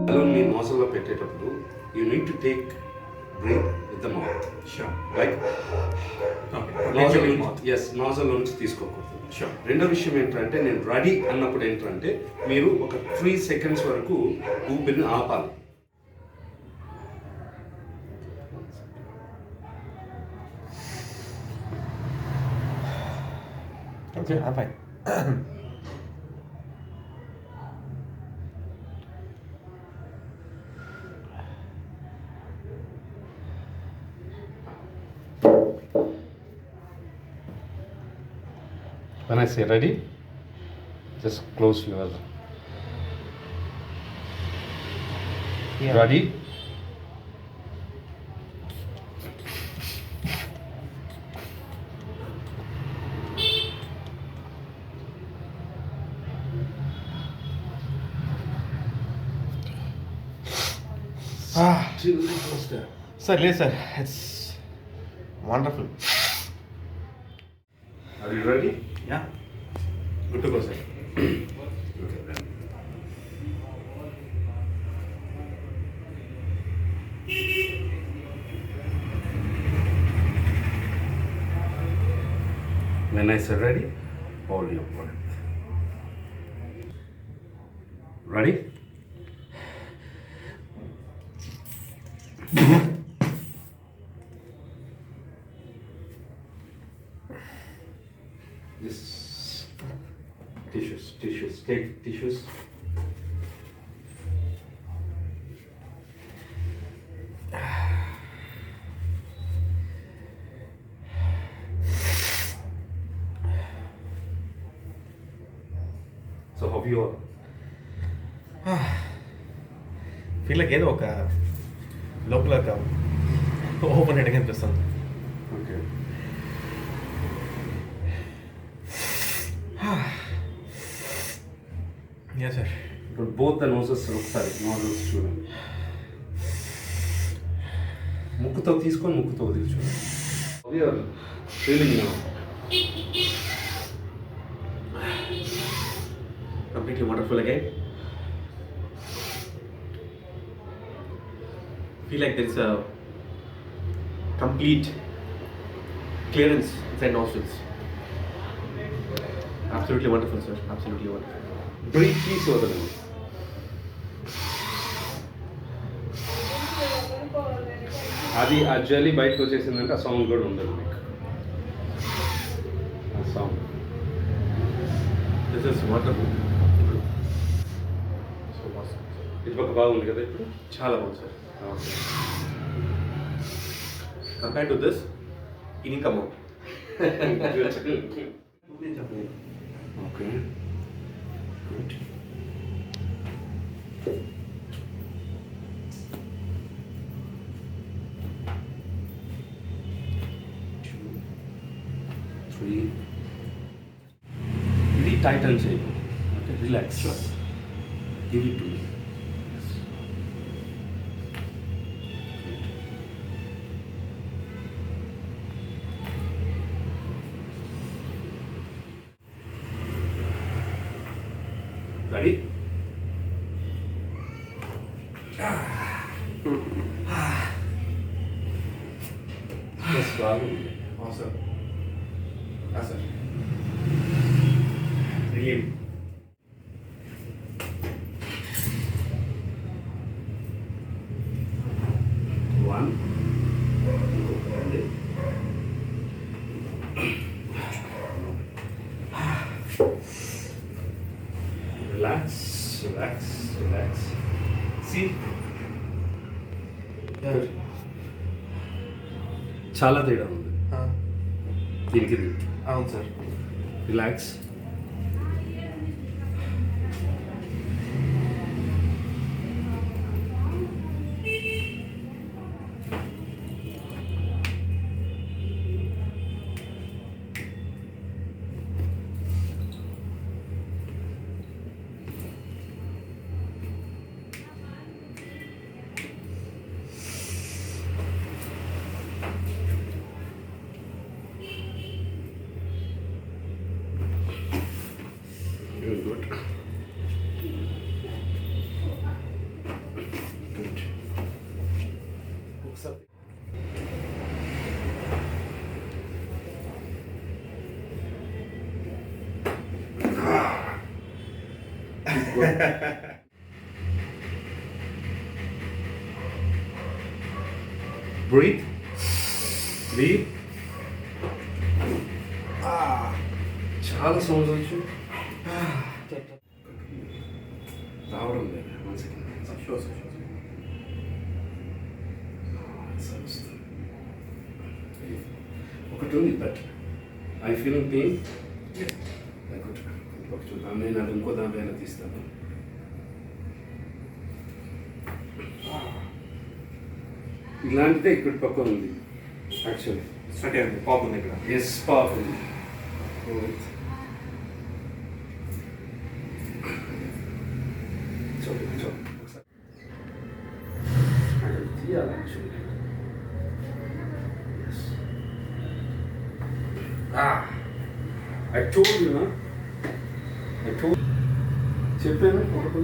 బలూన్ని నోజల్లో పెట్టేటప్పుడు you need to take breath with the mouth. Sure. Like nasal నుంచి తీసుకోకూడదు. Sure. రెండో విషయం ఏంటంటే నేను రెడీ అన్నప్పుడు ఏంటంటే మీరు ఒక 3 seconds వరకు ఊపిరిని ఆపాలి. Okay, I'm fine. When I say ready, just close your ready. Still close there. Sir, yes, sir. It's wonderful. Are you ready? Yeah. Good to go, sir. Okay, then. When I say ready, hold your breath. Ready? This tissues, take tissues. So how you are? Feel like ఏదో ఒక లోపల ఒక open head అనిపిస్తుంది. Okay. Yes, sir. But both the noses ఒకసారి noses చూడండి. ముక్కుతో తీసుకొని ముక్కుతో వదిలి చూడండి. How you are feeling now? Completely wonderful again. Feel like there is a complete clearance inside nostrils. Absolutely wonderful, sir. Absolutely wonderful. Breathe తీసి వదలండి. అది ఆ జెల్లీ బయటకు వచ్చేసిందంటే ఆ సౌండ్ కూడా ఉండదు మీకు. ఆ sound. This is wonderful. So awesome. ఇది ఒక బాగుంది కదా ఇప్పుడు. చాలా బాగుంది, sir. Okay. Compared to this, ఇది ఇంకా బాగుంది. ఓకే. గుడ్. ఇది టైటన్ చేయండి. Okay, relax. Give it to me. Ready? Yes, బాగుంది. Awesome. Yes, sir. Really. One. Relax, relax, relax. See? Yeah. చాలా తేడా ఉంది దీనికి దీనికి. అవును, సార్. రిలాక్స్. Breathe. Leave. చాలా సౌండ్స్ వచ్చు. రావడం లేదు. 1 సెకండ్. షూర్. ఒకటి ఉంది బట్ ఐ ఫీలింగ్ పెయిన్. చూద్దాం, నేను అది ఇంకో దాంట్లో తీస్తాను. ఇలాంటిదే ఇక్కడ పక్క ఉంది యాక్చువల్లీ. స్టార్ట్ అయ్యింది, పాప్ ఉంది ఇక్కడ. ఎస్, పాప్ ఉంది. తీయాలి actually. I told you, huh? చెప్పాను ఒకటి.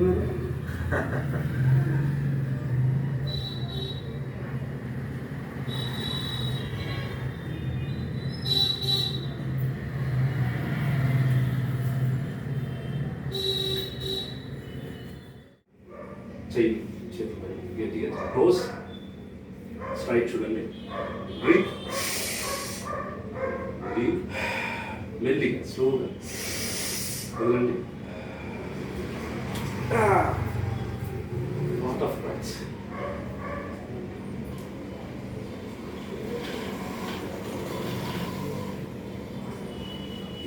చెయ్యి గట్టిగా క్లోజ్ స్ట్రైట్ చూడండి. బ్రీత్. మెల్లిగా స్లోగా వదలండి. Lot of breaths.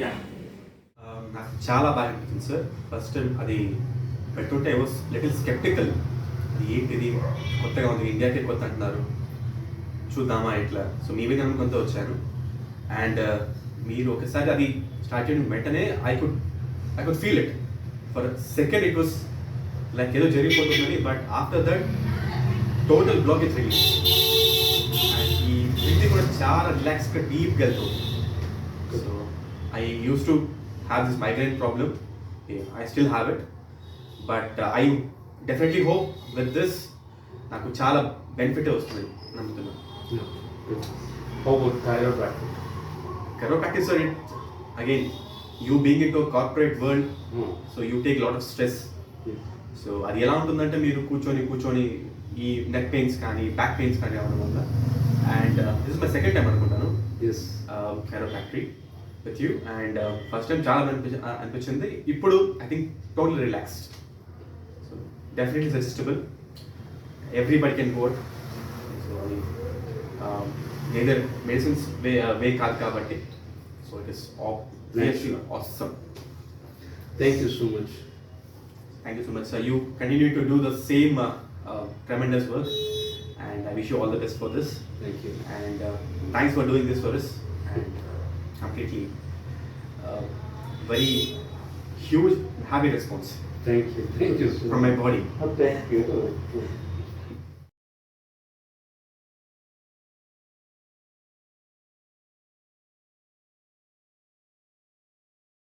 యా, నాకు చాలా బాగా అనిపించింది సార్. ఫస్ట్ టైం అది పెట్టుంటే ఐ వాస్ లిటిల్ స్కెప్టికల్. అది ఏంటిది, కొత్తగా ఉంది, ఇండియాకే కొత్త అంటున్నారు, చూద్దామా ఇట్లా. సో మీ మీద నమ్మకంతో వచ్చాను. అండ్ మీరు ఒకసారి అది స్టార్ట్ చేయడం వెంటనే I could feel it. For second it was like ఏదో జరిగిపోతుందని, but after that total block is release. And ఈ బ్రీతింగ్ కూడా చాలా రిలాక్స్గా డీప్గా వెళ్తుంది. So I use to have this migraine problem. I still have it, but I definitely hope with this నాకు చాలా బెనిఫిట్ వస్తుంది నమ్ముతున్నాను. How about chiropractic? Chiropractic, sir, again, you being into a corporate world, so you take a lot of stress. So అది ఎలా ఉంటుందంటే మీరు కూర్చొని ఈ నెక్ పెయిన్స్ కానీ బ్యాక్ పెయిన్స్ కానీ అవ్వడం వల్ల. And this is my second time అనుకుంటాను chiropractic with you. And first time చాలా అనిపించింది. ఇప్పుడు I think total relaxed. So definitely suggestible, everybody can go. So అది నేదర్ మెడిసిన్స్ వే కాదు కాబట్టి. So it is awesome. Thank you so much. Thank you so much, sir. You continue to do the same tremendous work, and I wish you all the best for this. Thank you. And thanks for doing this for us. And completely very huge happy response Thank you so from my body. much. Thank you.